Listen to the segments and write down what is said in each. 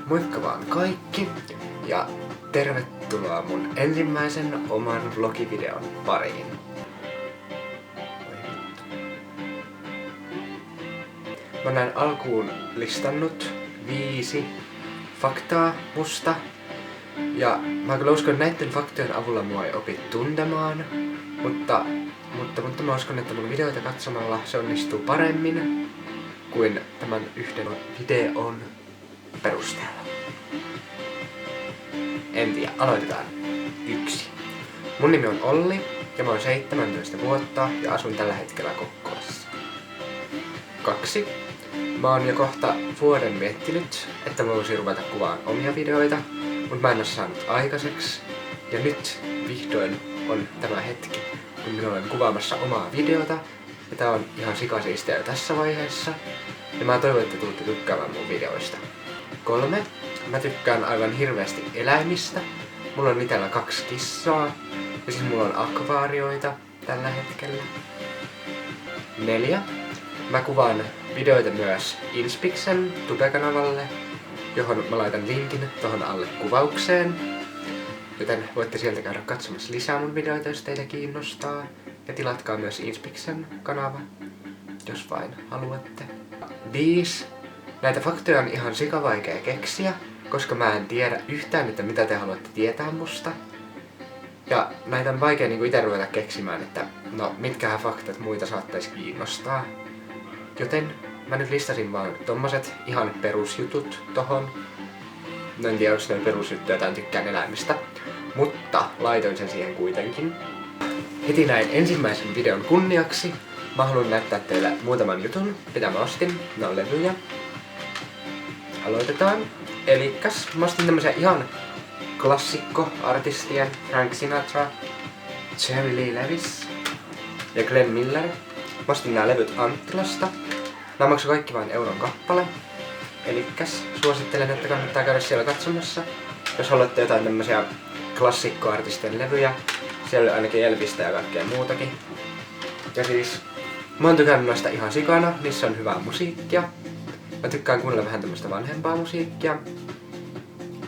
Moikka vaan kaikki ja tervetuloa mun ensimmäisen oman vlogivideon pariin. Mä näin alkuun listannut 5 faktaa musta. Ja mä kyllä uskon, että näiden faktojen avulla mua ei opi tuntemaan. Mutta mä uskon, että mun videoita katsomalla se onnistuu paremmin kuin tämän yhden videon perusteella. En tiedä, aloitetaan. 1. Mun nimi on Olli ja mä oon 17 vuotta ja asun tällä hetkellä Kokkolassa. 2. Mä oon jo kohta vuoden miettinyt, että mä voisin ruveta kuvaamaan omia videoita, mutta mä en oo saanut aikaiseksi. Ja nyt vihdoin on tämä hetki, kun minä olen kuvaamassa omaa videota. Ja tää on ihan sikasiistiä jo tässä vaiheessa. Ja mä toivon, että tuutte tykkäämään mun videoista. 3. Mä tykkään aivan hirveästi eläimistä. Mulla on itellä 2 kissaa. Ja siis mulla on akvaarioita tällä hetkellä. 4. Mä kuvaan videoita myös Inspixen Tube-kanavalle, johon mä laitan linkin tohon alle kuvaukseen. Joten voitte sieltä käydä katsomassa lisää mun videoita, jos teitä kiinnostaa. Ja tilatkaa myös Inspixen kanava, jos vain haluatte. 5. Näitä faktoja on ihan sikavaikea keksiä, koska mä en tiedä yhtään, että mitä te haluatte tietää musta. Ja näitä on vaikea niinku ite ruveta keksimään, että no mitkähän faktat muita saattais kiinnostaa. Joten mä nyt listasin vaan tommoset ihan perusjutut tohon. No en tiedä, onko ne perusjuttuja tai tykkään eläimistä. Mutta laitoin sen siihen kuitenkin. Heti näin ensimmäisen videon kunniaksi mä haluan näyttää teille muutaman jutun, mitä mä ostin. Ne on levyjä. Aloitetaan. Elikkäs mä ostin tämmösiä ihan klassikkoartistien Frank Sinatra, Jerry Lee Lewis ja Glenn Miller. Mä ostin nää levyt Anttilasta. Nää maksoi kaikki vain euron kappale. Elikkäs suosittelen, että kannattaa käydä siellä katsomassa. Jos haluatte jotain tämmösiä klassikkoartistien levyjä. Siellä on ainakin Elvistä ja kaikkea muutakin. Ja siis mä oon tykännyt noista ihan sikana, niissä on hyvää musiikkia. Mä tykkään kuunnella vähän tämmöstä vanhempaa musiikkia.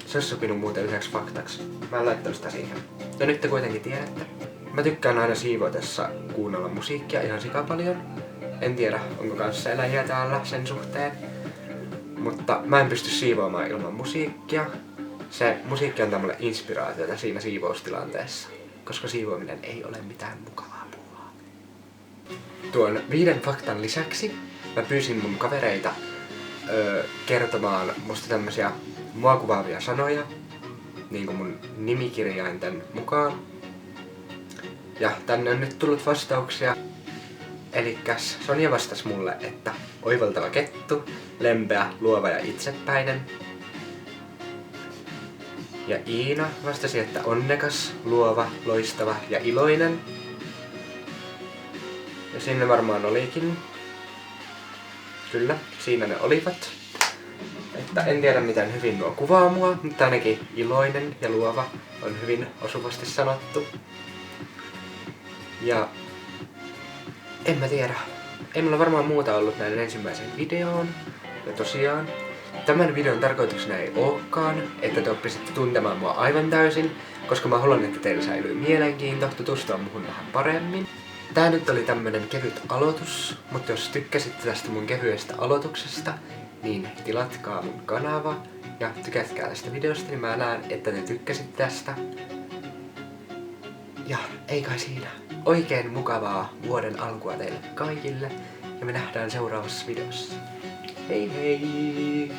Se olisi sopinut muuten yhdeksi faktaksi. Mä en laittanut sitä siihen. No nyt te kuitenkin tiedätte. Mä tykkään aina siivoitessa kuunnella musiikkia ihan sikapaljon. En tiedä, onko kanssaeläjiä täällä sen suhteen. Mutta mä en pysty siivoamaan ilman musiikkia. Se musiikki antaa mulle inspiraatiota siinä siivoustilanteessa. Koska siivoaminen ei ole mitään mukavaa puuhaa. Tuon 5 faktan lisäksi mä pyysin mun kavereita kertomaan musta tämmösiä mua kuvaavia sanoja. Niinku mun nimikirjainten mukaan. Ja tänne on nyt tullut vastauksia. Elikkäs Sonja vastasi mulle, että oivaltava kettu, lempeä, luova ja itsepäinen. Ja Iina vastasi, että onnekas, luova, loistava ja iloinen. Ja sinne varmaan olikin. Kyllä, siinä ne olivat. Että en tiedä miten hyvin nuo kuvaa mua, mutta ainakin iloinen ja luova on hyvin osuvasti sanottu. Ja en mä tiedä. Ei mulla varmaan muuta ollut näiden ensimmäisen videoon. Ja tosiaan, tämän videon tarkoituksena ei ookaan, että te oppisitte tuntemaan mua aivan täysin, koska mä haluan, että teillä säilyy mielenkiinto tutustua muhun vähän paremmin. Tää nyt oli tämmönen kevyt aloitus, mutta jos tykkäsitte tästä mun kevyestä aloituksesta, niin tilatkaa mun kanava ja tykätkää tästä videosta, niin mä näen, että te tykkäsitte tästä. Ja ei kai siinä. Oikein mukavaa vuoden alkua teille kaikille ja me nähdään seuraavassa videossa. Hei hei!